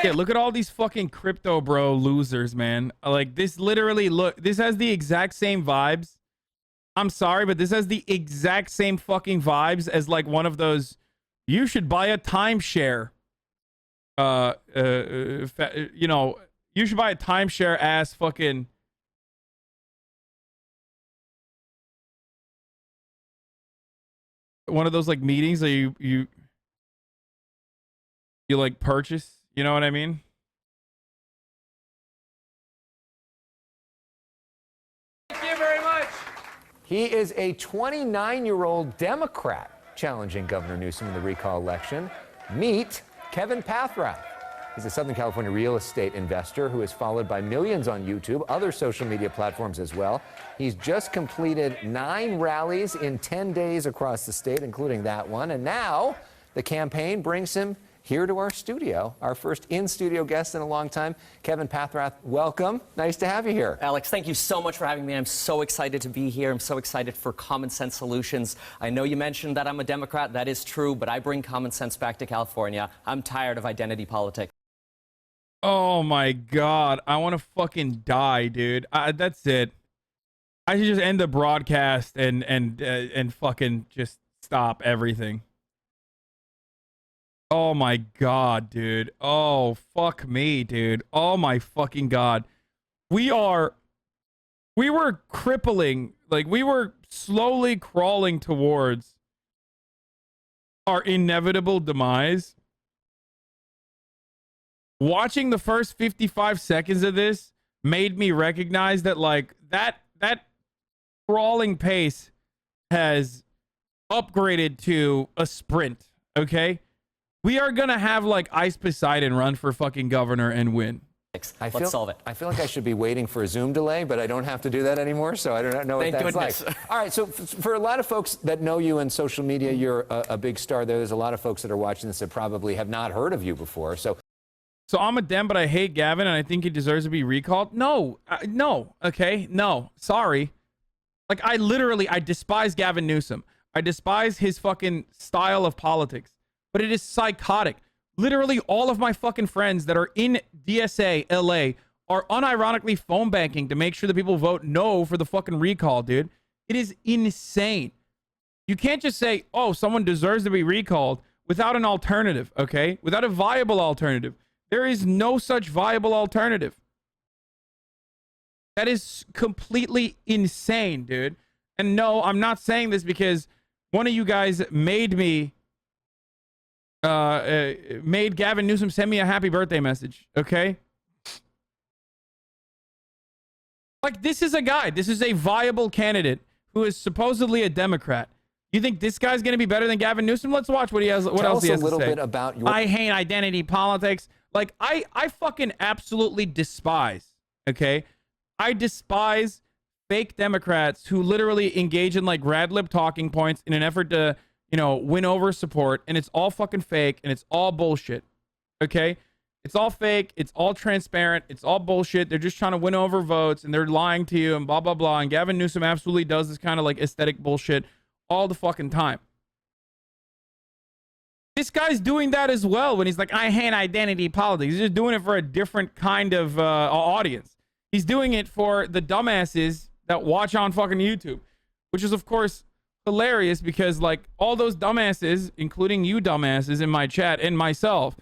Yeah, look at all these fucking crypto bro losers, man. Like this literally this has the exact same vibes. I'm sorry, but this has the exact same fucking vibes as like one of those you should buy a timeshare. You know, you should buy a timeshare ass fucking one of those like meetings that you like purchase, you know what I mean? Thank you very much. He is a 29-year-old Democrat challenging Governor Newsom in the recall election. Meet Kevin Pathrath. He's a Southern California real estate investor who is followed by millions on YouTube, other social media platforms as well. He's just completed 9 rallies in 10 days across the state, including that one. And now the campaign brings him here to our studio, our first in-studio guest in a long time. Kevin Pathrath, welcome. Nice to have you here. Alex, thank you so much for having me. I'm so excited to be here. I'm so excited for common sense solutions. I know you mentioned that I'm a Democrat. That is true, but I bring common sense back to California. I'm tired of identity politics. Oh my God. I want to fucking die, dude. That's it. I should just end the broadcast and fucking just stop everything. Oh my God, dude. Oh, fuck me, dude. Oh my fucking God. We were crippling, like we were slowly crawling towards our inevitable demise. Watching the first 55 seconds of this made me recognize that like that crawling pace has upgraded to a sprint, okay? We are gonna have like Ice Poseidon run for fucking governor and win. Let's solve it. I feel like I should be waiting for a Zoom delay, but I don't have to do that anymore, so I don't know what Thank that's goodness. like. All right, so for a lot of folks that know you in social media, you're a big star there. There's a lot of folks that are watching this that probably have not heard of you before. So I'm a Dem, but I hate Gavin, and I think he deserves to be recalled. No, no, okay, no, sorry. Like I despise Gavin Newsom. I despise his fucking style of politics. But it is psychotic. Literally all of my fucking friends that are in DSA LA are unironically phone banking to make sure that people vote no for the fucking recall, dude. It is insane. You can't just say, oh, someone deserves to be recalled without an alternative, okay? Without a viable alternative. There is no such viable alternative. That is completely insane, dude. And no, I'm not saying this because one of you guys made Gavin Newsom send me a happy birthday message, okay? Like, this is a guy. This is a viable candidate who is supposedly a Democrat. You think this guy's going to be better than Gavin Newsom? Let's watch what he has. What else he has to say. Tell us a little bit about your... I hate identity politics. Like, I fucking absolutely despise, okay? I despise fake Democrats who literally engage in, like, rad lib talking points in an effort to... you know, win over support, and it's all fucking fake, and it's all bullshit, okay? It's all fake, it's all transparent, it's all bullshit. They're just trying to win over votes, and they're lying to you, and blah, blah, blah, and Gavin Newsom absolutely does this kind of, like, aesthetic bullshit all the fucking time. This guy's doing that as well when he's like, I hate identity politics. He's just doing it for a different kind of audience. He's doing it for the dumbasses that watch on fucking YouTube, which is, of course... hilarious because like all those dumbasses, including you dumbasses in my chat and myself,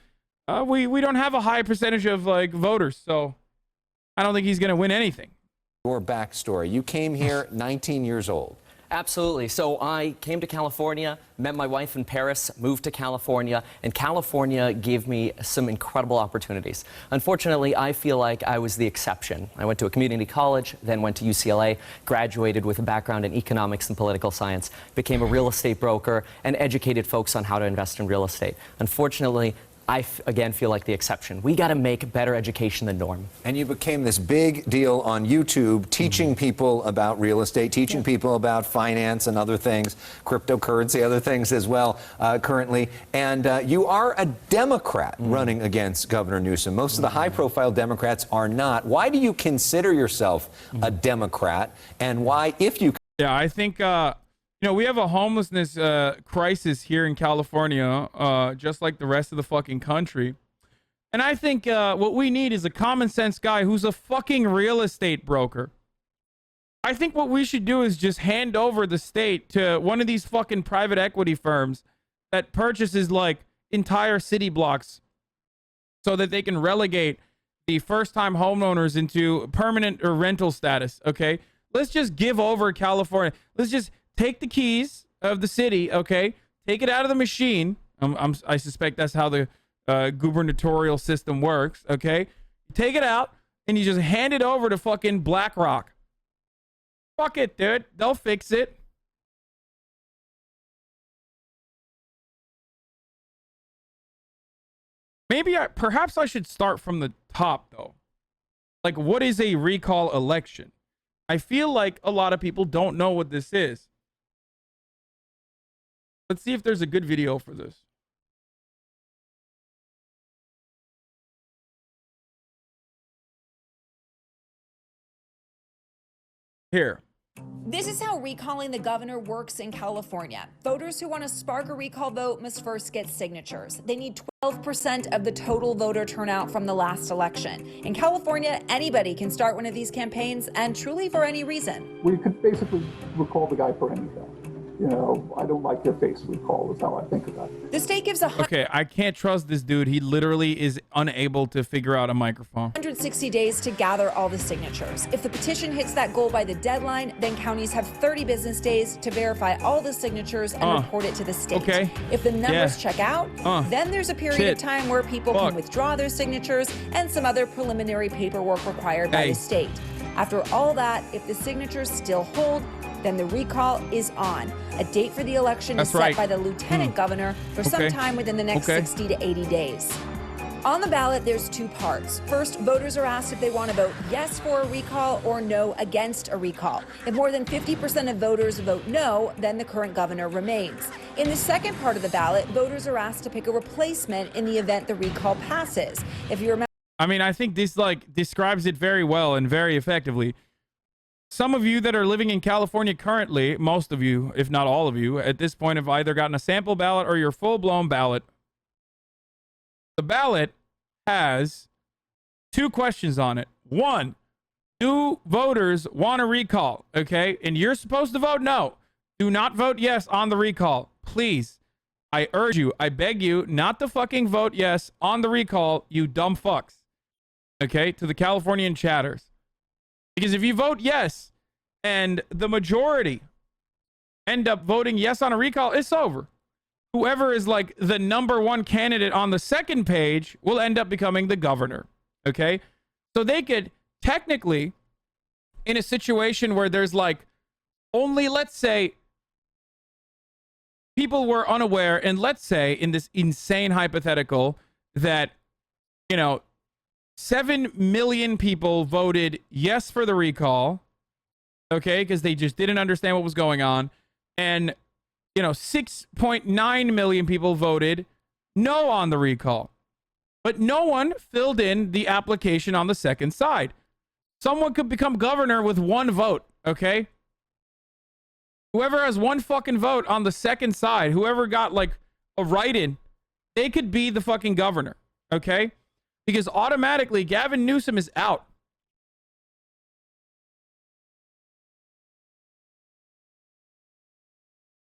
we don't have a high percentage of like voters, so I don't think he's gonna win anything. Your backstory: you came here 19 years old. Absolutely. So I came to California, met my wife in Paris, moved to California, and California gave me some incredible opportunities. Unfortunately, I feel like I was the exception. I went to a community college, then went to UCLA, graduated with a background in economics and political science, became a real estate broker, and educated folks on how to invest in real estate. Unfortunately, I again feel like the exception. We got to make better education the norm. And you became this big deal on YouTube, teaching people about real estate, teaching people about finance and other things, cryptocurrency, other things as well currently. And you are a Democrat running against Governor Newsom. Most of the high-profile Democrats are not. Why do you consider yourself a Democrat? And why, if you... Yeah, I think... you know, we have a homelessness crisis here in California, just like the rest of the fucking country. And I think what we need is a common sense guy who's a fucking real estate broker. I think what we should do is just hand over the state to one of these fucking private equity firms that purchases like entire city blocks so that they can relegate the first-time homeowners into permanent or rental status, okay? Let's just give over California. Let's just take the keys of the city, okay? Take it out of the machine. I suspect that's how the gubernatorial system works, okay? Take it out, and you just hand it over to fucking BlackRock. Fuck it, dude. They'll fix it. Maybe perhaps I should start from the top, though. Like, what is a recall election? I feel like a lot of people don't know what this is. Let's see if there's a good video for this. Here. This is how recalling the governor works in California. Voters who want to spark a recall vote must first get signatures. They need 12% of the total voter turnout from the last election. In California, anybody can start one of these campaigns, and truly for any reason. We could basically recall the guy for anything. You know, I don't like your face recall is how I think about it. The state gives Okay, I can't trust this dude. He literally is unable to figure out a microphone. 160 days to gather all the signatures. If the petition hits that goal by the deadline, then counties have 30 business days to verify all the signatures and report it to the state. Okay. If the numbers check out, then there's a period of time where people can withdraw their signatures and some other preliminary paperwork required by the state. After all that, if the signatures still hold, then the recall is on. A date for the election is set by the lieutenant governor for some time within the next 60 to 80 days. On the ballot, there's two parts. First, voters are asked if they want to vote yes for a recall or no against a recall. If more than 50% of voters vote no, then the current governor remains. In the second part of the ballot, voters are asked to pick a replacement in the event the recall passes. If you remember, I mean, I think this like describes it very well and very effectively. Some of you that are living in California currently, most of you, if not all of you, at this point have either gotten a sample ballot or your full-blown ballot. The ballot has two questions on it. One, do voters want a recall? Okay, and you're supposed to vote no. Do not vote yes on the recall. Please, I urge you, I beg you not to fucking vote yes on the recall, you dumb fucks. Okay, to the Californian chatters. Because if you vote yes and the majority end up voting yes on a recall, it's over. Whoever is like the number one candidate on the second page will end up becoming the governor. Okay? So they could technically, in a situation where there's like only, let's say, people were unaware, and let's say in this insane hypothetical that, you know, 7 million people voted yes for the recall, okay, because they just didn't understand what was going on. And, you know, 6.9 million people voted no on the recall. But no one filled in the application on the second side. Someone could become governor with one vote, okay? Whoever has one fucking vote on the second side, whoever got like a write-in, they could be the fucking governor, okay? Because automatically Gavin Newsom is out.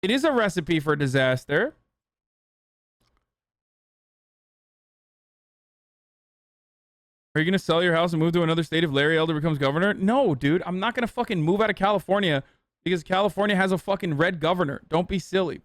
It is a recipe for disaster. Are you going to sell your house and move to another state if Larry Elder becomes governor? No, dude. I'm not going to fucking move out of California because California has a fucking red governor. Don't be silly.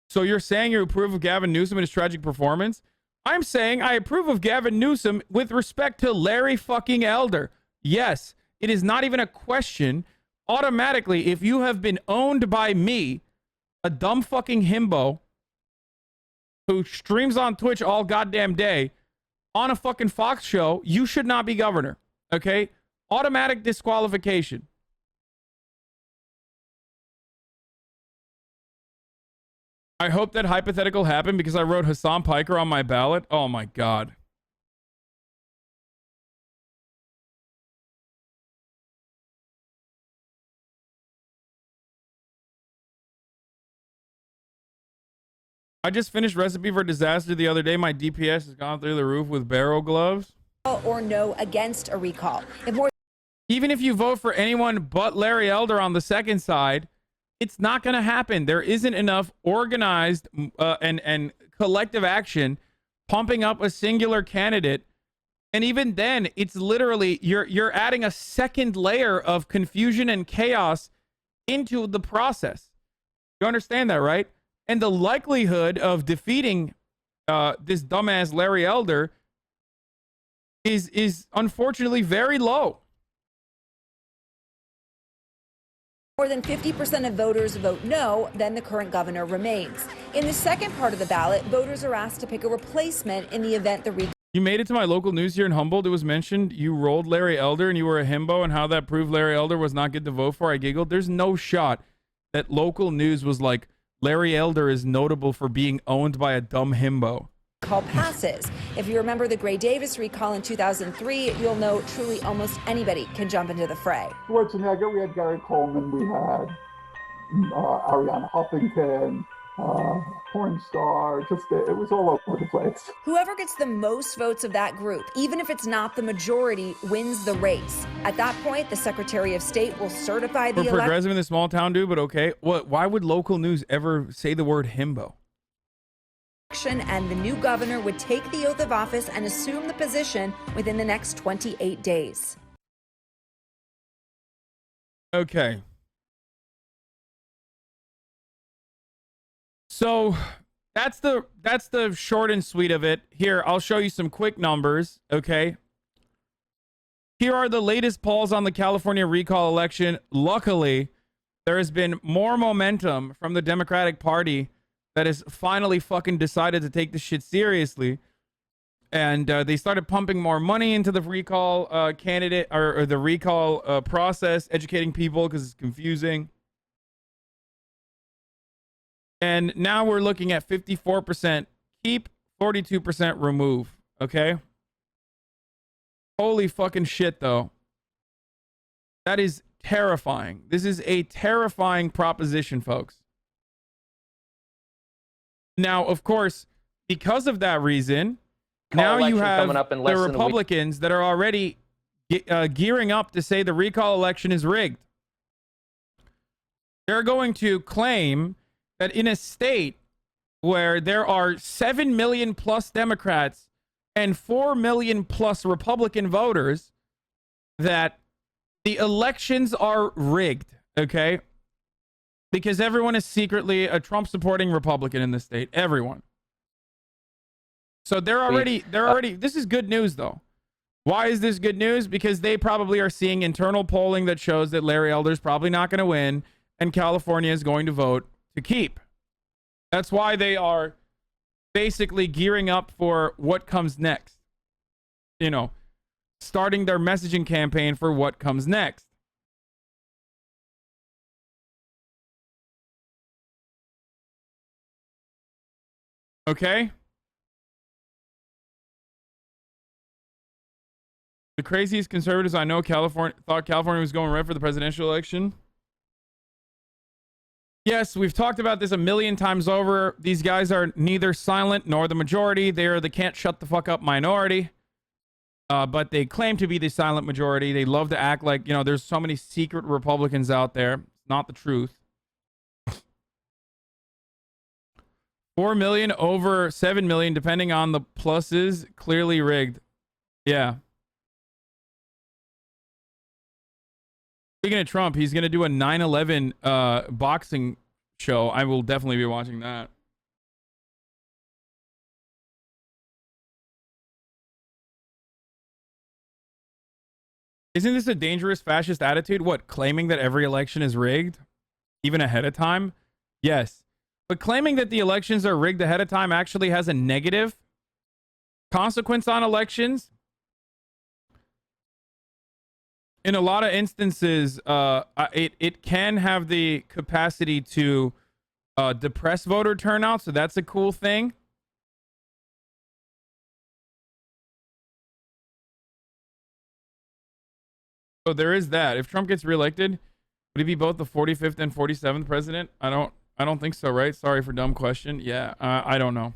So you're saying you approve of Gavin Newsom and his tragic performance? I'm saying I approve of Gavin Newsom with respect to Larry fucking Elder. Yes, it is not even a question. Automatically, if you have been owned by me, a dumb fucking himbo who streams on Twitch all goddamn day on a fucking Fox show, you should not be governor. Okay? Automatic disqualification. I hope that hypothetical happened because I wrote Hasan Piker on my ballot. Oh my God. I just finished Recipe for Disaster the other day. My DPS has gone through the roof with barrel gloves. Or no against a recall. Even if you vote for anyone but Larry Elder on the second side, it's not going to happen. There isn't enough organized and collective action pumping up a singular candidate. And even then, it's literally you're adding a second layer of confusion and chaos into the process. You understand that, right? And the likelihood of defeating this dumbass Larry Elder is unfortunately very low. More than 50% of voters vote no, then the current governor remains. In the second part of the ballot, voters are asked to pick a replacement in the event the recall. You made it to my local news here in Humboldt. It was mentioned you rolled Larry Elder and you were a himbo, and how that proved Larry Elder was not good to vote for. I giggled. There's no shot that local news was like, Larry Elder is notable for being owned by a dumb himbo. Recall passes. If you remember the Gray Davis recall in 2003, you'll know truly almost anybody can jump into the fray. Schwarzenegger, we had Gary Coleman, we had Ariana Huffington, porn star, just it was all over the place. Whoever gets the most votes of that group, even if it's not the majority, wins the race. At that point, the Secretary of State will certify the election. Progressive in the small town, dude, but okay. What? Why would local news ever say the word himbo? And the new governor would take the oath of office and assume the position within the next 28 days. Okay. So that's the short and sweet of it. Here, I'll show you some quick numbers, okay? Here are the latest polls on the California recall election. Luckily, there has been more momentum from the Democratic Party that has finally fucking decided to take this shit seriously. And they started pumping more money into the recall candidate or the recall process, educating people because it's confusing. And now we're looking at 54% keep, 42% remove. Okay. Holy fucking shit, though. That is terrifying. This is a terrifying proposition, folks. Now, of course, because of that reason, now you have the Republicans that are already gearing up to say the recall election is rigged. They're going to claim that in a state where there are 7 million plus Democrats and 4 million plus Republican voters, that the elections are rigged, okay? Because everyone is secretly a Trump supporting Republican in the state. Everyone. So they're already, this is good news though. Why is this good news? Because they probably are seeing internal polling that shows that Larry Elder's probably not going to win and California is going to vote to keep. That's why they are basically gearing up for what comes next. You know, starting their messaging campaign for what comes next. Okay? The craziest conservatives I know thought California was going red for the presidential election. Yes, we've talked about this a million times over. These guys are neither silent nor the majority. They are the can't shut the fuck up minority. But they claim to be the silent majority. They love to act like, you know, there's so many secret Republicans out there. It's not the truth. 4 million over 7 million, depending on the pluses, clearly rigged. Yeah. Speaking of Trump, he's going to do a 9/11 boxing show. I will definitely be watching that. Isn't this a dangerous fascist attitude? What, claiming that every election is rigged? Even ahead of time? Yes. But claiming that the elections are rigged ahead of time actually has a negative consequence on elections. In a lot of instances, it can have the capacity to depress voter turnout, so that's a cool thing. So there is that. If Trump gets reelected, would he be both the 45th and 47th president? I I don't think so, right? Sorry for dumb question. Yeah, I don't know.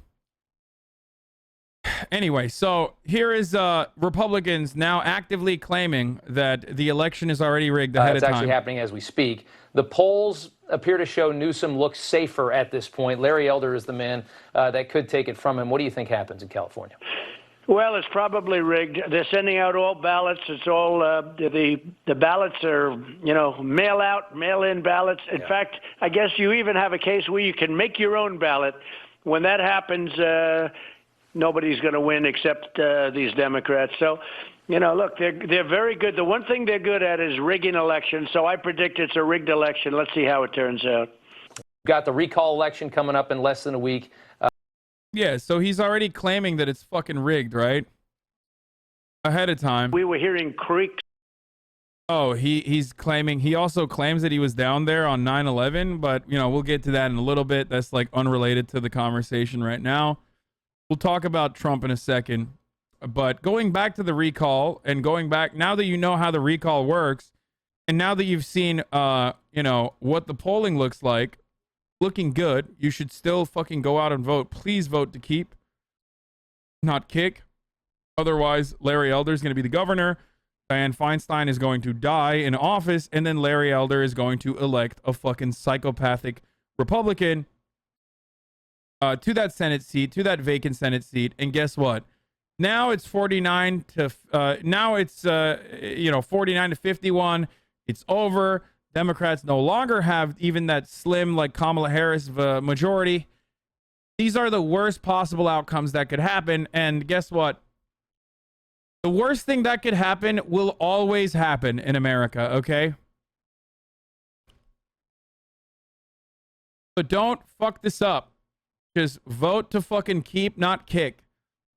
Anyway, so here is Republicans now actively claiming that the election is already rigged ahead of time. It's actually happening as we speak. The polls appear to show Newsom looks safer at this point. Larry Elder is the man that could take it from him. What do you think happens in California? Well, it's probably rigged. They're sending out all ballots. It's all the ballots are, mail out, mail in ballots. In fact, I guess you even have a case where you can make your own ballot. When that happens, nobody's going to win except these Democrats. So, look, they're very good. The one thing they're good at is rigging elections. So I predict it's a rigged election. Let's see how it turns out. Got the recall election coming up in less than a week. Yeah, so he's already claiming that it's fucking rigged, right? Ahead of time. We were hearing creaks. Oh, he's claiming, he also claims that he was down there on 9/11, but, we'll get to that in a little bit. That's like unrelated to the conversation right now. We'll talk about Trump in a second. But going back to the recall and going back, now that you know how the recall works, and now that you've seen, what the polling looks like, looking good, you should still fucking go out and vote. Please vote to keep, not kick. Otherwise, Larry Elder is going to be the governor. Dianne Feinstein is going to die in office, and then Larry Elder is going to elect a fucking psychopathic Republican to that Senate seat, to that vacant Senate seat. And guess what? Now it's 49 to 51. It's over. Democrats no longer have even that slim, like Kamala Harris majority. These are the worst possible outcomes that could happen. And guess what? The worst thing that could happen will always happen in America, okay? So don't fuck this up. Just vote to fucking keep, not kick.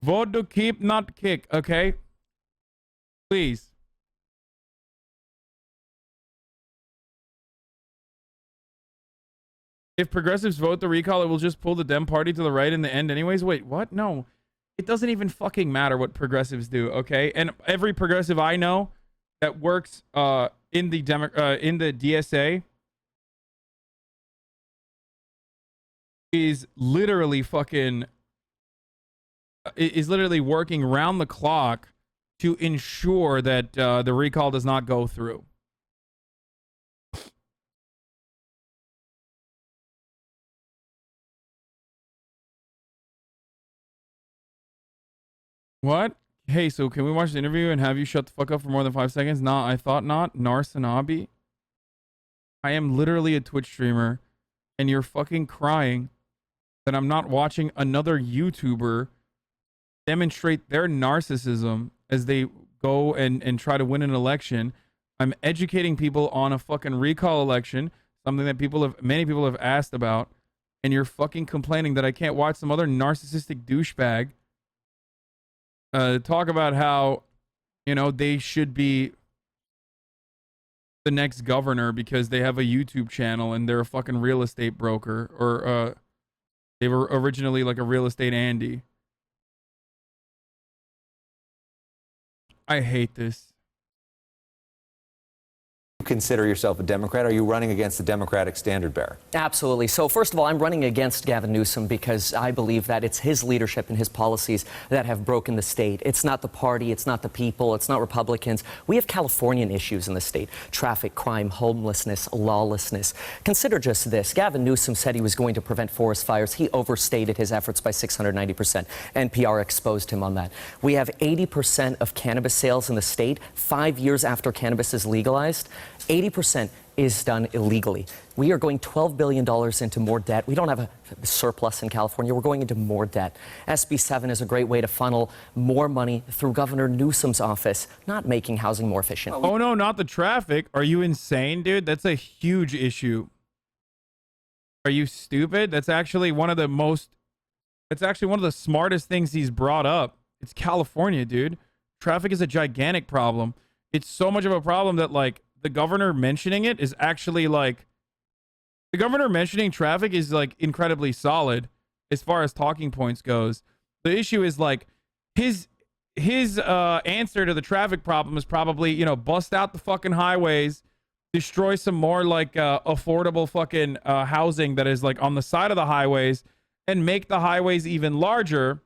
Vote to keep, not kick, okay? Please. If progressives vote the recall, it will just pull the Dem party to the right in the end anyways. Wait, what? No. It doesn't even fucking matter what progressives do, okay? And every progressive I know that works in the DSA is literally working round the clock to ensure that the recall does not go through. What? Hey, so can we watch the interview and have you shut the fuck up for more than 5 seconds? Nah, I thought not. Hasanabi. I am literally a Twitch streamer, and you're fucking crying that I'm not watching another YouTuber demonstrate their narcissism as they go and try to win an election. I'm educating people on a fucking recall election, something that many people have asked about, and you're fucking complaining that I can't watch some other narcissistic douchebag talk about how, they should be the next governor because they have a YouTube channel and they're a fucking real estate broker, or they were originally like a real estate Andy. I hate this. Consider yourself a Democrat? Are you running against the Democratic standard bearer? Absolutely. So first of all, I'm running against Gavin Newsom because I believe that it's his leadership and his policies that have broken the state. It's not the party, it's not the people, it's not Republicans. We have Californian issues in the state: traffic, crime, homelessness, lawlessness. Consider just this. Gavin Newsom said he was going to prevent forest fires. He overstated his efforts by 690%. NPR exposed him on that. We have 80% of cannabis sales in the state 5 years after cannabis is legalized. 80% is done illegally. We are going $12 billion into more debt. We don't have a surplus in California. We're going into more debt. SB 7 is a great way to funnel more money through Governor Newsom's office, not making housing more efficient. Oh, no, not the traffic. Are you insane, dude? That's a huge issue. Are you stupid? That's actually one of the smartest things he's brought up. It's California, dude. Traffic is a gigantic problem. It's so much of a problem that, like, the governor mentioning it is actually like, the governor mentioning traffic is like incredibly solid as far as talking points goes. The issue is like his answer to the traffic problem is probably, bust out the fucking highways, destroy some more like affordable fucking housing that is like on the side of the highways and make the highways even larger.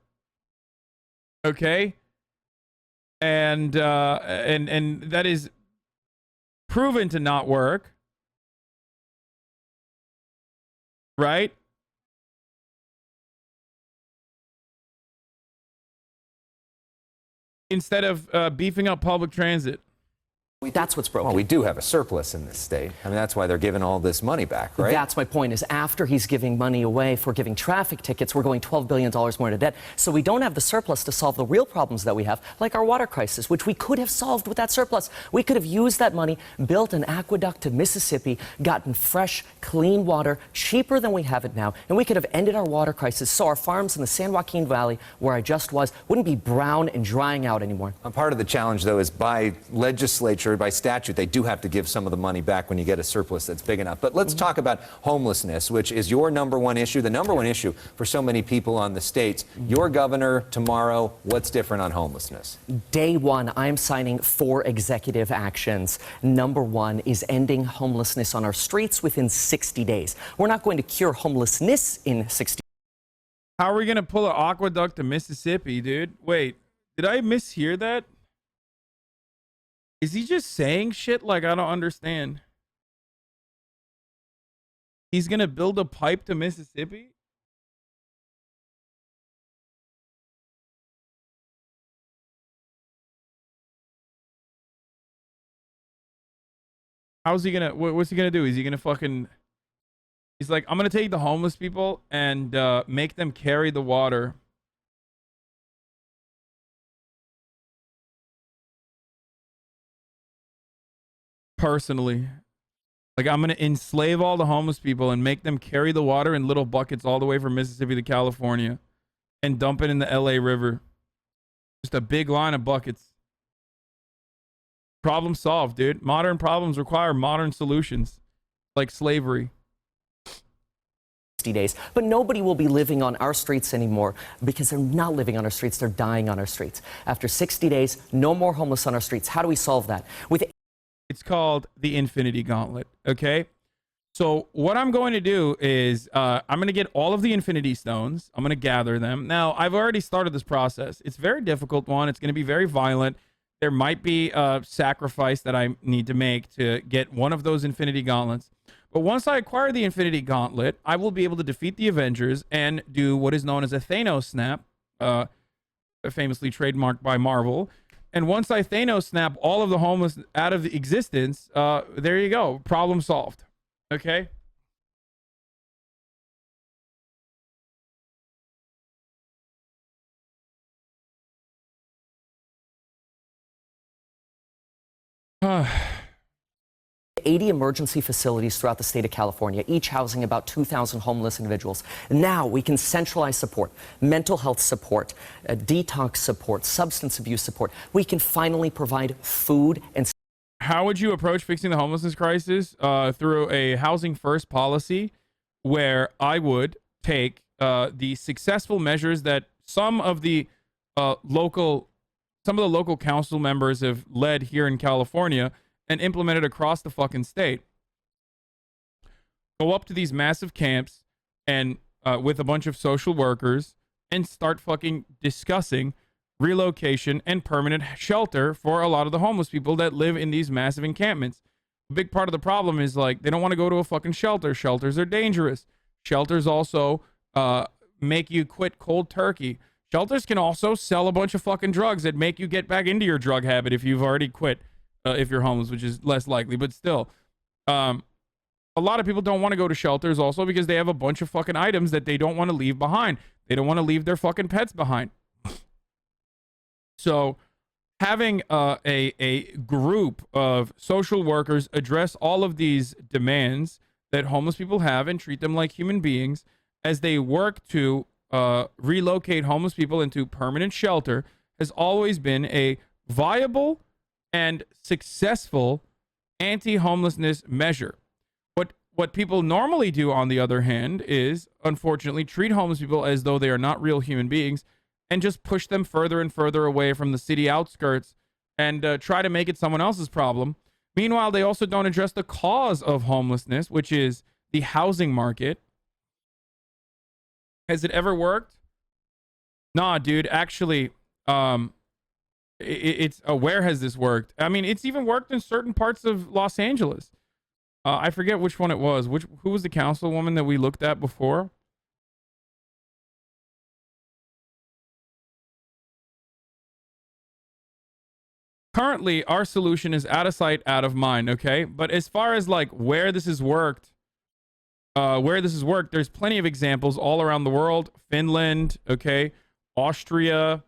Okay. And that is proven to not work. Right? Instead of beefing up public transit. That's what's broken. Well, we do have a surplus in this state. I mean, that's why they're giving all this money back, right? That's my point, is after he's giving money away for giving traffic tickets, we're going $12 billion more into debt. So we don't have the surplus to solve the real problems that we have, like our water crisis, which we could have solved with that surplus. We could have used that money, built an aqueduct to Mississippi, gotten fresh, clean water, cheaper than we have it now, and we could have ended our water crisis so our farms in the San Joaquin Valley, where I just was, wouldn't be brown and drying out anymore. Part of the challenge, though, is by legislature, by statute, they do have to give some of the money back when you get a surplus that's big enough. But let's talk about homelessness, which is your #1 issue, the #1 issue for so many people on the states. Your governor tomorrow, what's different on homelessness? Day one, I'm signing 4 executive actions. #1 is ending homelessness on our streets within 60 days. We're not going to cure homelessness in 60 days. How are we going to pull an aqueduct to Mississippi, dude? Wait, did I mishear that? Is he just saying shit like I don't understand? He's gonna build a pipe to Mississippi? How's he gonna, what's he gonna do? Is he gonna fucking, he's like, I'm gonna take the homeless people and make them carry the water. Personally, like, I'm gonna enslave all the homeless people and make them carry the water in little buckets all the way from Mississippi to California and dump it in the LA River. Just a big line of buckets. Problem solved, dude. Modern problems require modern solutions, like slavery. 60 days, but nobody will be living on our streets anymore because they're not living on our streets, they're dying on our streets. After 60 days, no more homeless on our streets. How do we solve that? It's called the Infinity Gauntlet, okay? So what I'm going to do is I'm going to get all of the Infinity Stones. I'm going to gather them. Now, I've already started this process. It's a very difficult one. It's going to be very violent. There might be a sacrifice that I need to make to get one of those Infinity Gauntlets. But once I acquire the Infinity Gauntlet, I will be able to defeat the Avengers and do what is known as a Thanos snap, famously trademarked by Marvel. And once I Thanos snap all of the homeless out of existence, there you go. Problem solved. Okay? Uh. 80 emergency facilities throughout the state of California, each housing about 2,000 homeless individuals. Now we can centralize support, mental health support, detox support, substance abuse support. We can finally provide food and... How would you approach fixing the homelessness crisis? Through a housing first policy, where I would take the successful measures that some of the local council members have led here in California and implement it across the fucking state. Go up to these massive camps and with a bunch of social workers and start fucking discussing relocation and permanent shelter for a lot of the homeless people that live in these massive encampments. A big part of the problem is, like, they don't want to go to a fucking shelter. Shelters are dangerous. Shelters also make you quit cold turkey. Shelters can also sell a bunch of fucking drugs that make you get back into your drug habit if you've already quit. If you're homeless, which is less likely, but still, a lot of people don't want to go to shelters also because they have a bunch of fucking items that they don't want to leave behind. They don't want to leave their fucking pets behind. So having a group of social workers address all of these demands that homeless people have and treat them like human beings as they work to relocate homeless people into permanent shelter has always been a viable and successful anti-homelessness measure. What people normally do, on the other hand, is unfortunately treat homeless people as though they are not real human beings and just push them further and further away from the city outskirts and try to make it someone else's problem Meanwhile, they also don't address the cause of homelessness, which is the housing market. Has it ever worked? Nah, dude. Actually, it's where has this worked? I mean, it's even worked in certain parts of Los Angeles. I forget which one it was. Who was the councilwoman that we looked at before? Currently, our solution is out of sight, out of mind. Okay, but as far as like where this has worked, there's plenty of examples all around the world. Finland, okay, Austria,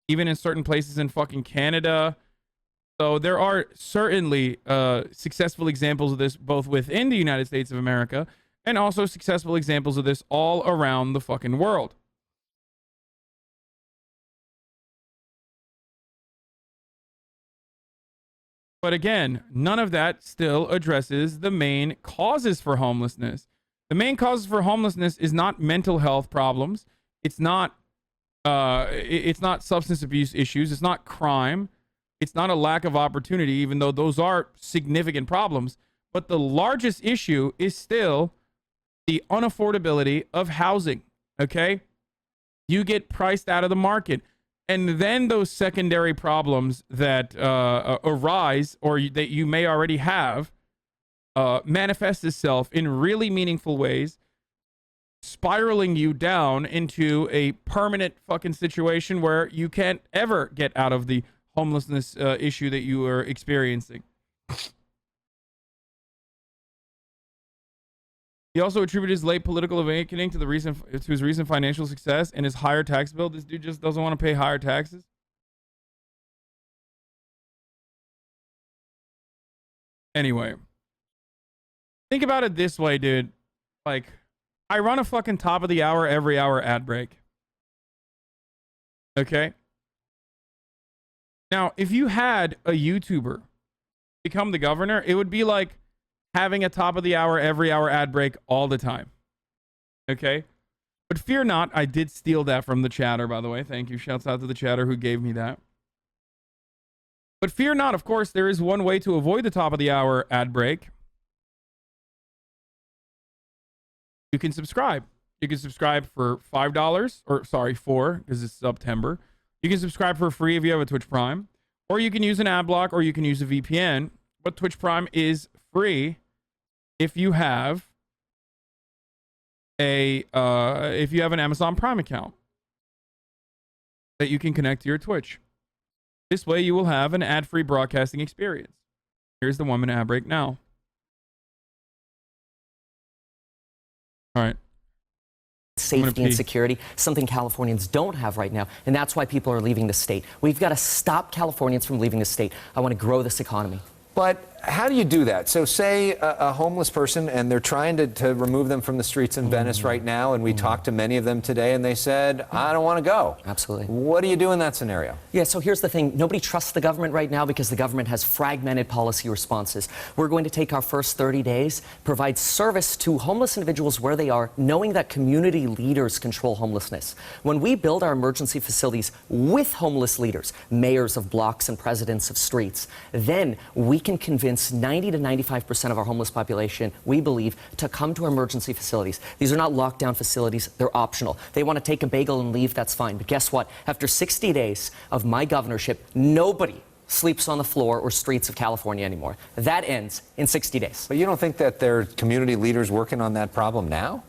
even in certain places in fucking Canada. So there are certainly successful examples of this both within the United States of America and also successful examples of this all around the fucking world. But again, none of that still addresses the main causes for homelessness. The main causes for homelessness is not mental health problems. It's not substance abuse issues. It's not crime. It's not a lack of opportunity, even though those are significant problems. But the largest issue is still the unaffordability of housing. Okay? You get priced out of the market. And then those secondary problems that arise or that you may already have manifest itself in really meaningful ways, spiraling you down into a permanent fucking situation where you can't ever get out of the homelessness issue that you are experiencing. He also attributed his late political awakening to his recent financial success and his higher tax bill. This dude just doesn't want to pay higher taxes. Anyway, think about it this way, dude. Like, I run a fucking top of the hour, every hour ad break. Okay? Now, if you had a YouTuber become the governor, it would be like having a top of the hour, every hour ad break all the time. Okay? But fear not, I did steal that from the chatter, by the way. Thank you. Shouts out to the chatter who gave me that. But fear not, of course, there is one way to avoid the top of the hour ad break. You can subscribe. You can subscribe for $5, or sorry, $4, because it's September. You can subscribe for free if you have a Twitch Prime, or you can use an ad block, or you can use a VPN. But Twitch Prime is free if you have an Amazon Prime account that you can connect to your Twitch. This way you will have an ad-free broadcasting experience. Here's the 1 minute ad break now. All right. Safety and security, something Californians don't have right now, and that's why people are leaving the state. We've got to stop Californians from leaving the state. I want to grow this economy. But how do you do that? So say a homeless person, and they're trying to remove them from the streets in Venice right now, and we talked to many of them today, and they said, I don't want to go. Absolutely. What do you do in that scenario? Yeah, so here's the thing. Nobody trusts the government right now because the government has fragmented policy responses. We're going to take our first 30 days, provide service to homeless individuals where they are, knowing that community leaders control homelessness. When we build our emergency facilities with homeless leaders, mayors of blocks and presidents of streets, then we can convince 90 to 95% of our homeless population, we believe, to come to our emergency facilities. These are not lockdown facilities. They're optional. They want to take a bagel and leave, that's fine. But guess what? After 60 days of my governorship, nobody sleeps on the floor or streets of California anymore. That ends in 60 days. But you don't think that there are community leaders working on that problem now?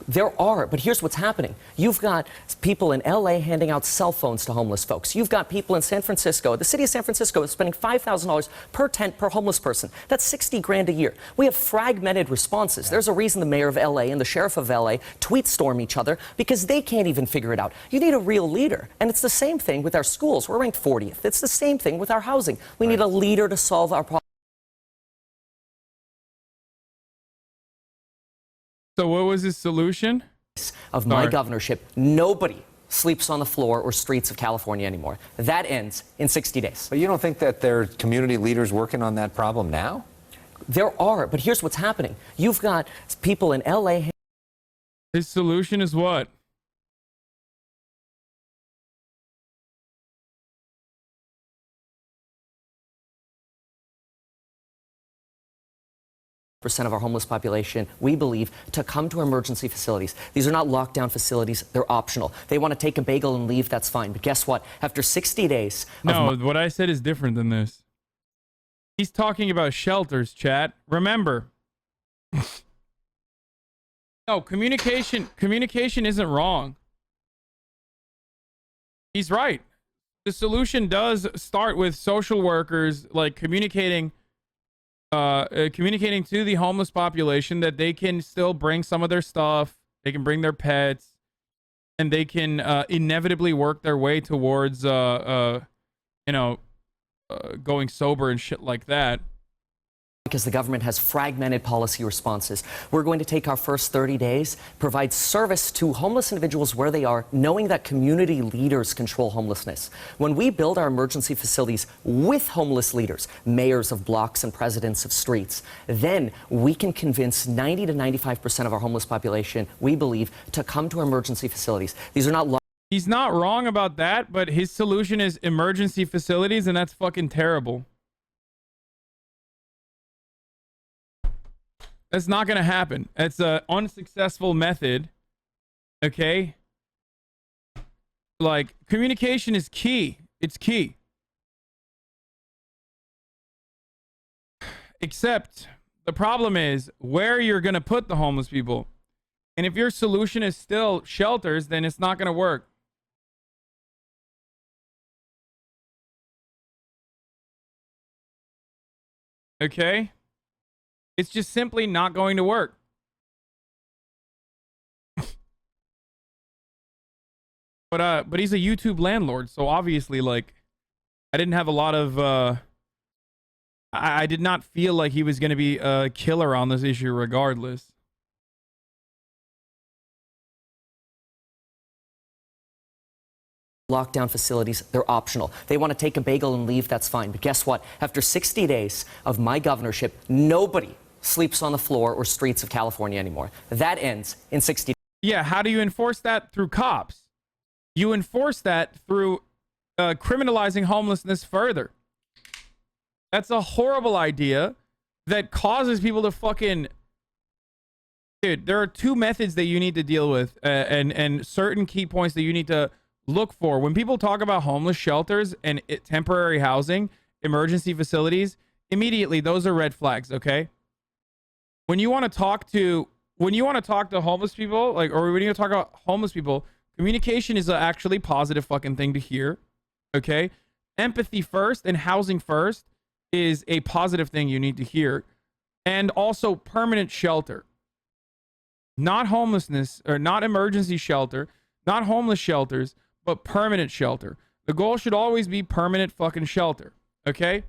There are, but here's what's happening. You've got people in LA handing out cell phones to homeless folks. You've got people in San Francisco. The city of San Francisco is spending $5,000 per tent per homeless person. That's 60 grand a year. We have fragmented responses. Yeah. There's a reason the mayor of LA and the sheriff of LA tweet storm each other because they can't even figure it out. You need a real leader. And it's the same thing with our schools. We're ranked 40th. It's the same thing with our housing. We need a leader to solve our problems. So what was his solution? Of my governorship, nobody sleeps on the floor or streets of California anymore. That ends in 60 days. But you don't think that there are community leaders working on that problem now? There are, but here's what's happening. You've got people in LA. His solution is what? of our homeless population, we believe, to come to emergency facilities. These are not lockdown facilities. They're optional. They want to take a bagel and leave, that's fine. But guess what? After 60 days... No, what I said is different than this. He's talking about shelters, chat. Remember. No, communication isn't wrong. He's right. The solution does start with social workers, like communicating to the homeless population that they can still bring some of their stuff, they can bring their pets, and they can inevitably work their way towards going sober and shit like that. Because the government has fragmented policy responses. We're going to take our first 30 days, provide service to homeless individuals where they are, knowing that community leaders control homelessness. When we build our emergency facilities with homeless leaders, mayors of blocks and presidents of streets, then we can convince 90 to 95% of our homeless population, we believe, to come to emergency facilities. These are not... He's not wrong about that, but his solution is emergency facilities, and that's fucking terrible. That's not going to happen. It's an unsuccessful method. Okay? Like, communication is key. It's key. Except, the problem is where you're going to put the homeless people. And if your solution is still shelters, then it's not going to work. Okay? It's just simply not going to work. But he's a YouTube landlord, so obviously, like, I didn't have a lot of I did not feel like he was going to be a killer on this issue regardless. Lockdown facilities, they're optional. They want to take a bagel and leave, that's fine. But guess what? After 60 days of my governorship, nobody sleeps on the floor or streets of California anymore. That ends in 60 days. Yeah, how do you enforce that? Through cops. You enforce that through criminalizing homelessness further. That's a horrible idea that causes people to fucking... Dude, there are two methods that you need to deal with and certain key points that you need to look for. When people talk about homeless shelters and temporary housing, emergency facilities, immediately those are red flags, okay? When you want to talk to homeless people, like, or when you talk about homeless people, communication is an actually positive fucking thing to hear, okay? Empathy first and housing first is a positive thing you need to hear. And also permanent shelter. Not homelessness, or not emergency shelter, not homeless shelters, but permanent shelter. The goal should always be permanent fucking shelter, okay?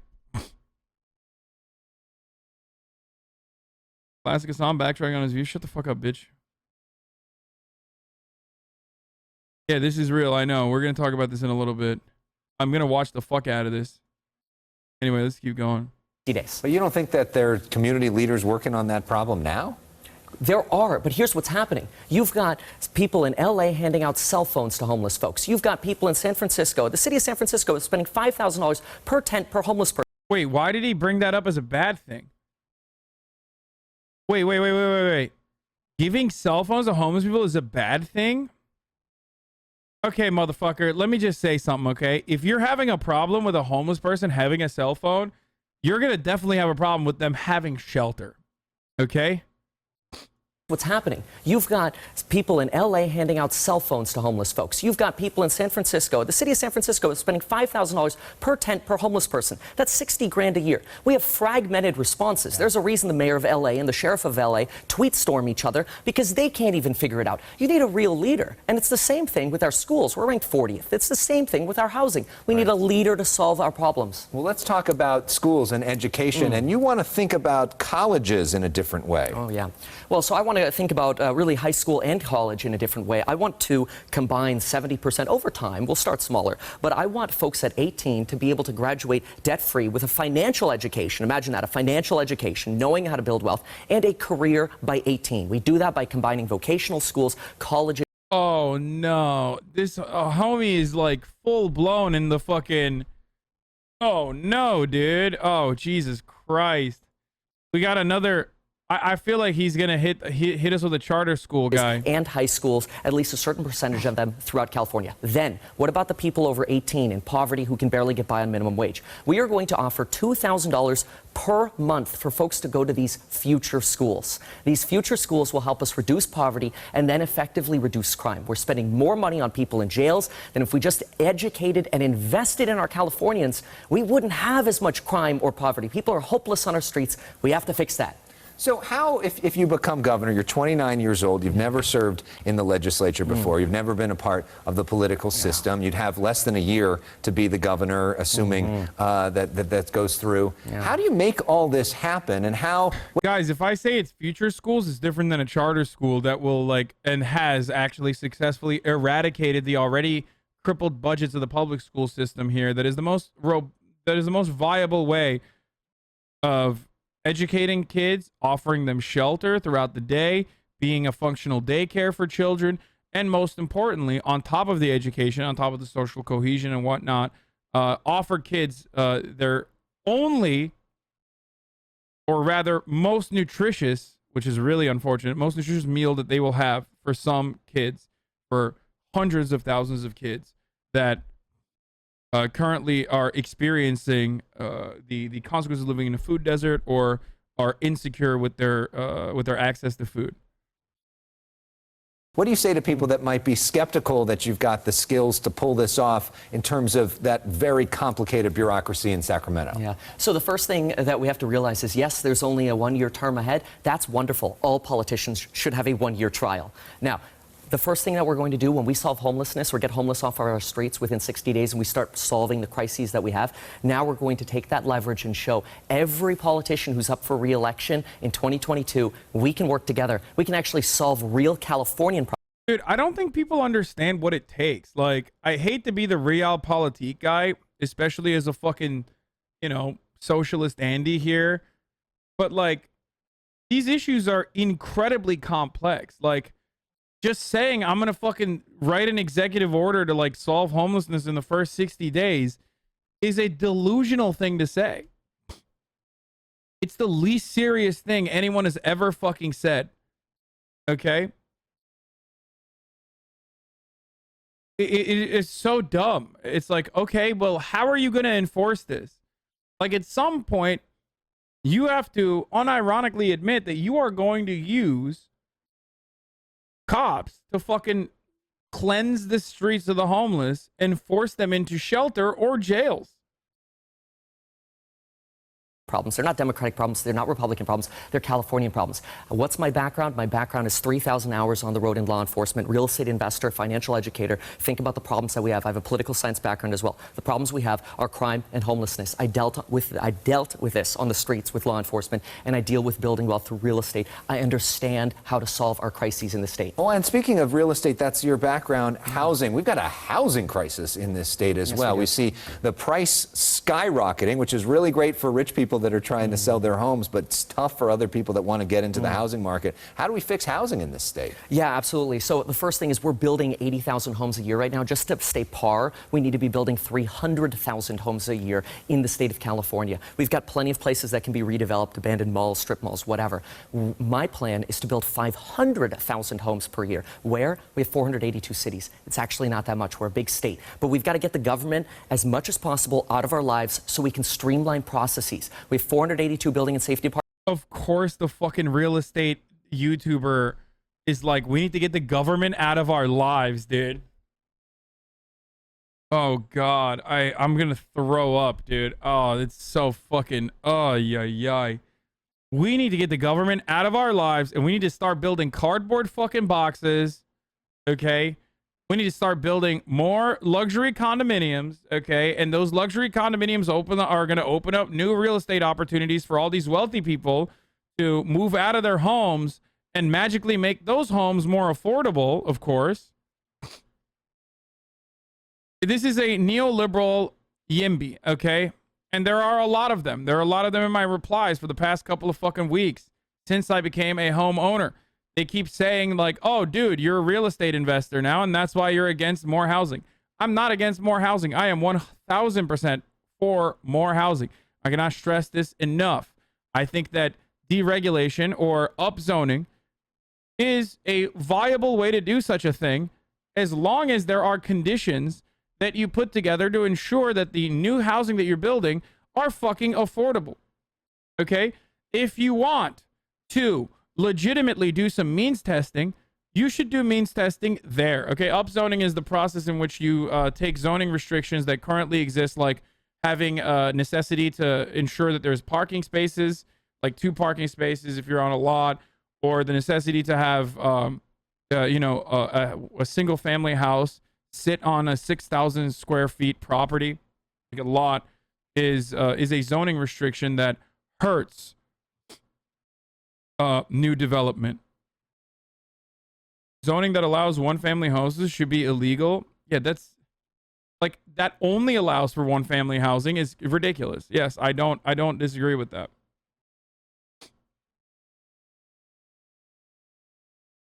Classic Hassan backtracking on his view. Shut the fuck up, bitch. Yeah, this is real. I know. We're going to talk about this in a little bit. I'm going to watch the fuck out of this. Anyway, let's keep going. Days. But you don't think that there are community leaders working on that problem now? There are, but here's what's happening. You've got people in LA handing out cell phones to homeless folks. You've got people in San Francisco. The city of San Francisco is spending $5,000 per tent per homeless person. Wait, why did he bring that up as a bad thing? Wait. Giving cell phones to homeless people is a bad thing? Okay, motherfucker, let me just say something, okay? If you're having a problem with a homeless person having a cell phone, you're going to definitely have a problem with them having shelter, okay? What's happening? You've got people in LA handing out cell phones to homeless folks. You've got people in San Francisco. The city of San Francisco is spending $5,000 per tent per homeless person. That's 60 grand a year. We have fragmented responses. There's a reason the mayor of LA and the sheriff of LA tweet storm each other because they can't even figure it out. You need a real leader. And it's the same thing with our schools. We're ranked 40th. It's the same thing with our housing. We need a leader to solve our problems. Well, let's talk about schools and education. And you want to think about colleges in a different way. Oh, yeah. Well, so I want to think about really high school and college in a different way. I want to combine 70% over time. We'll start smaller. But I want folks at 18 to be able to graduate debt-free with a financial education. Imagine that, a financial education, knowing how to build wealth, and a career by 18. We do that by combining vocational schools, colleges. Oh, no. This homie is like full-blown in the fucking... Oh, no, dude. Oh, Jesus Christ. We got another... I feel like he's gonna hit us with a charter school guy. And high schools, at least a certain percentage of them throughout California. Then, what about the people over 18 in poverty who can barely get by on minimum wage? We are going to offer $2,000 per month for folks to go to these future schools. These future schools will help us reduce poverty and then effectively reduce crime. We're spending more money on people in jails than if we just educated and invested in our Californians. We wouldn't have as much crime or poverty. People are hopeless on our streets. We have to fix that. So how, if you become governor, you're 29 years old, you've never served in the legislature before, you've never been a part of the political system, you'd have less than a year to be the governor, assuming that goes through. How do you make all this happen, and how... Guys, if I say it's future schools, it's different than a charter school that will, like, and has actually successfully eradicated the already crippled budgets of the public school system here. That is the most viable way of educating kids, offering them shelter throughout the day, being a functional daycare for children, and most importantly, on top of the education, on top of the social cohesion and whatnot, offer kids their only, or rather most nutritious, which is really unfortunate, most nutritious meal that they will have for some kids, for hundreds of thousands of kids that currently are experiencing the consequences of living in a food desert or are insecure with their access to food. What do you say to people that might be skeptical that you've got the skills to pull this off in terms of that very complicated bureaucracy in Sacramento? Yeah. So the first thing that we have to realize is, yes, there's only a one-year term ahead. That's wonderful. All politicians should have a one-year trial. Now, the first thing that we're going to do when we solve homelessness or get homeless off our streets within 60 days and we start solving the crises that we have, now we're going to take that leverage and show every politician who's up for re-election in 2022, we can work together. We can actually solve real Californian problems. Dude, I don't think people understand what it takes. Like, I hate to be the realpolitik guy, especially as a fucking, you know, socialist Andy here, but like, these issues are incredibly complex. Like, just saying I'm gonna fucking write an executive order to like solve homelessness in the first 60 days is a delusional thing to say. It's the least serious thing anyone has ever fucking said. Okay? It's so dumb. It's like, okay, well, how are you gonna enforce this? Like, at some point, you have to unironically admit that you are going to use cops to fucking cleanse the streets of the homeless and force them into shelter or jails. Problems. They're not Democratic problems. They're not Republican problems. They're Californian problems. What's my background? My background is 3,000 hours on the road in law enforcement, real estate investor, financial educator. Think about the problems that we have. I have a political science background as well. The problems we have are crime and homelessness. I dealt with this on the streets with law enforcement, and I deal with building wealth through real estate. I understand how to solve our crises in the state. Oh, and speaking of real estate, that's your background. Housing. We've got a housing crisis in this state as well. We see the price skyrocketing, which is really great for rich people that are trying to sell their homes, but it's tough for other people that want to get into the housing market. How do we fix housing in this state? Yeah, absolutely. So the first thing is we're building 80,000 homes a year right now. Just to stay par, we need to be building 300,000 homes a year in the state of California. We've got plenty of places that can be redeveloped, abandoned malls, strip malls, whatever. My plan is to build 500,000 homes per year. Where? We have 482 cities. It's actually not that much. We're a big state. But we've got to get the government as much as possible out of our lives so we can streamline processes. We have 482 building and safety departments. Of course, the fucking real estate YouTuber is like, we need to get the government out of our lives, dude. Oh God, I'm gonna throw up, dude. Oh, it's so fucking, oh yeah. We need to get the government out of our lives, and we need to start building cardboard fucking boxes. Okay, we need to start building more luxury condominiums. Okay, and those luxury condominiums are going to open up new real estate opportunities for all these wealthy people to move out of their homes and magically make those homes more affordable, of course. This is a neoliberal YIMBY, okay? And there are a lot of them. There are a lot of them in my replies for the past couple of fucking weeks since I became a homeowner. They keep saying like, oh, dude, you're a real estate investor now, and that's why you're against more housing. I'm not against more housing. I am 1,000% for more housing. I cannot stress this enough. I think that deregulation or upzoning is a viable way to do such a thing, as long as there are conditions that you put together to ensure that the new housing that you're building are fucking affordable. Okay? If you want to legitimately do some means testing, you should do means testing there. Okay? Upzoning is the process in which you take zoning restrictions that currently exist, like having a necessity to ensure that there's parking spaces, like 2 parking spaces if you're on a lot, or the necessity to have, a single family house sit on a 6,000 square feet property. Like a lot is a zoning restriction that hurts new development. Zoning that allows 1 family houses should be illegal. Yeah, that's like, that only allows for 1 family housing is ridiculous. Yes, I don't disagree with that.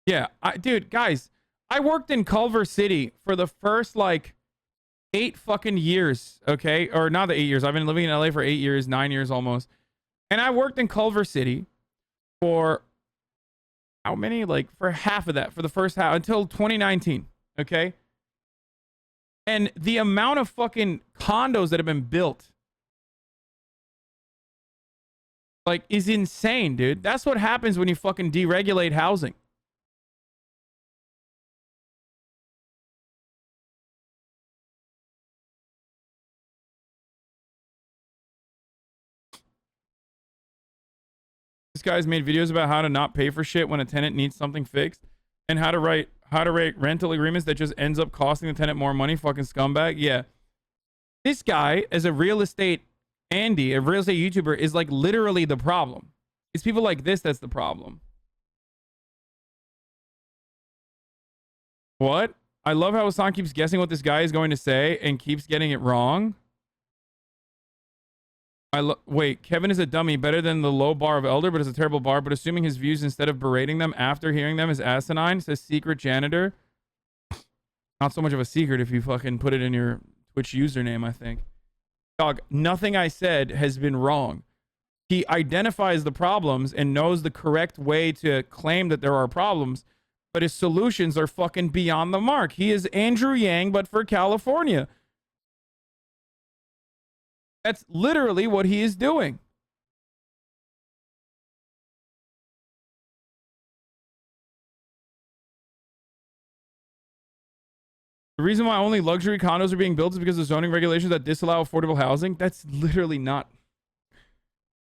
Yeah, dude, guys, I worked in Culver City for the first, like, 8 fucking years, okay? Or not the 8 years. I've been living in LA for 8 years, 9 years almost. And I worked in Culver City for how many? Like, for half of that, for the first half, until 2019, okay? And the amount of fucking condos that have been built, like, is insane, dude. That's what happens when you fucking deregulate housing. This guy's made videos about how to not pay for shit when a tenant needs something fixed, and how to write rental agreements that just ends up costing the tenant more money. Fucking scumbag. Yeah. This guy, as a real estate Andy, a real estate YouTuber, is like literally the problem. It's people like this that's the problem. What? I love how Hasan keeps guessing what this guy is going to say and keeps getting it wrong. Wait, Kevin is a dummy, better than the low bar of Elder, but it's a terrible bar. But assuming his views instead of berating them after hearing them is asinine, says Secret Janitor. Not so much of a secret if you fucking put it in your Twitch username, I think. Dog, nothing I said has been wrong. He identifies the problems and knows the correct way to claim that there are problems, but his solutions are fucking beyond the mark. He is Andrew Yang, but for California. That's literally what he is doing. The reason why only luxury condos are being built is because of zoning regulations that disallow affordable housing. That's literally not.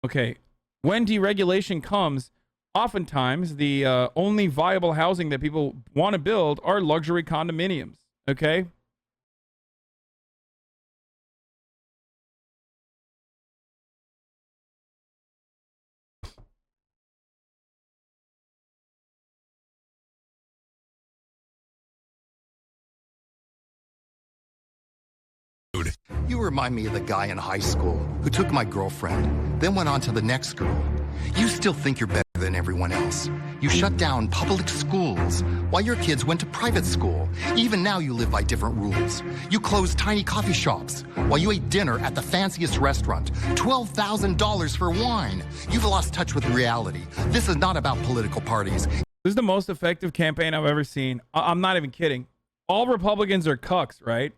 Okay. When deregulation comes, oftentimes the only viable housing that people want to build are luxury condominiums. Okay. You remind me of the guy in high school who took my girlfriend, then went on to the next girl. You still think you're better than everyone else. You shut down public schools while your kids went to private school. Even now you live by different rules. You closed tiny coffee shops while you ate dinner at the fanciest restaurant. $12,000 for wine. You've lost touch with reality. This is not about political parties. This is the most effective campaign I've ever seen. I'm not even kidding. All Republicans are cucks, right?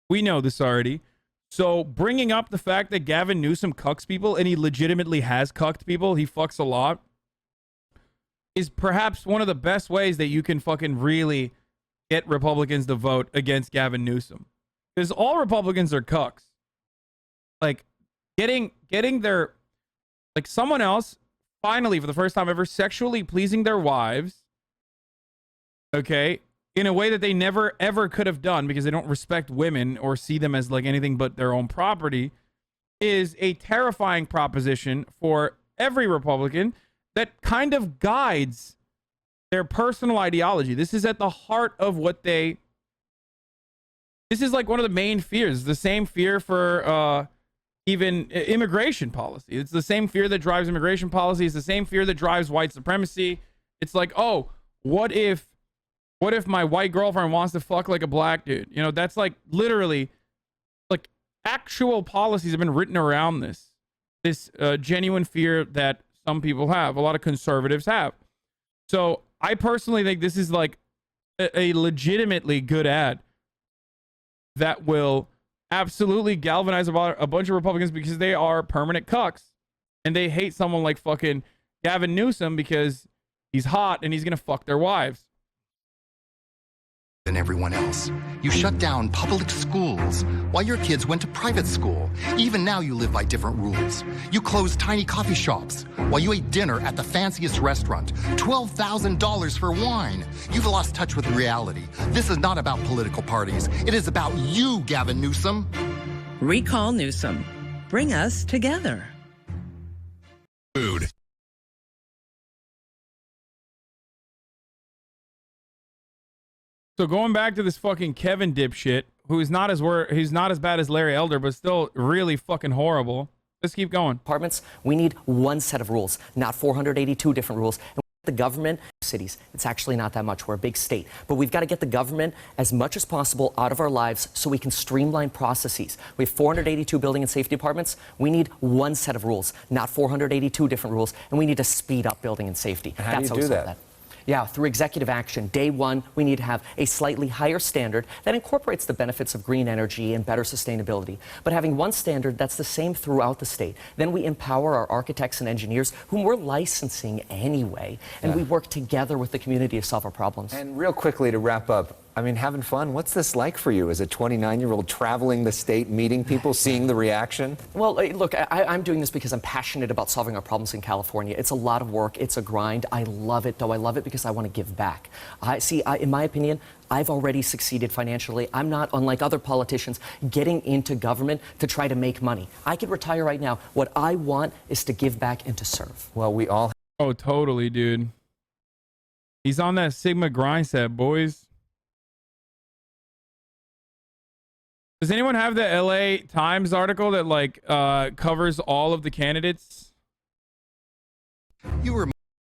We know this already. So bringing up the fact that Gavin Newsom cucks people, and he legitimately has cucked people, he fucks a lot, is perhaps one of the best ways that you can fucking really get Republicans to vote against Gavin Newsom. Because all Republicans are cucks. Like, getting their, like, someone else finally, for the first time ever, sexually pleasing their wives, okay, in a way that they never ever could have done because they don't respect women or see them as like anything but their own property, is a terrifying proposition for every Republican that kind of guides their personal ideology. This is at the heart of what this is like one of the main fears, the same fear for even immigration policy. It's the same fear that drives immigration policy. It's the same fear that drives white supremacy. It's like, oh, what if my white girlfriend wants to fuck like a black dude? You know, that's like literally, like, actual policies have been written around this genuine fear that Some people have. A lot of conservatives have. So I personally think this is like a legitimately good ad that will absolutely galvanize about a bunch of Republicans because they are permanent cucks and they hate someone like fucking Gavin Newsom because he's hot and he's gonna fuck their wives. Than everyone else. You shut down public schools while your kids went to private school. Even now you live by different rules. You closed tiny coffee shops while you ate dinner at the fanciest restaurant. $12,000 for wine. You've lost touch with reality. This is not about political parties. It is about you, Gavin Newsom. Recall Newsom. Bring us together. Food. So going back to this fucking Kevin dipshit, who's not as bad as Larry Elder, but still really fucking horrible. Let's keep going. Apartments, we need one set of rules, not 482 different rules. And the government, cities, it's actually not that much. We're a big state. But we've got to get the government as much as possible out of our lives so we can streamline processes. We have 482 building and safety departments. We need one set of rules, not 482 different rules. And we need to speed up building and safety. How do you do that? Yeah, through executive action. Day one, we need to have a slightly higher standard that incorporates the benefits of green energy and better sustainability. But having one standard that's the same throughout the state. Then we empower our architects and engineers, whom we're licensing anyway, and we work together with the community to solve our problems. And real quickly to wrap up, I mean, having fun, what's this like for you as a 29-year-old traveling the state, meeting people, seeing the reaction? Well, look, I'm doing this because I'm passionate about solving our problems in California. It's a lot of work. It's a grind. I love it, though. I love it because I want to give back. In my opinion, I've already succeeded financially. I'm not, unlike other politicians, getting into government to try to make money. I could retire right now. What I want is to give back and to serve. Well, we all... Oh, totally, dude. He's on that Sigma grind set, boys. Does anyone have the LA Times article that like covers all of the candidates? You were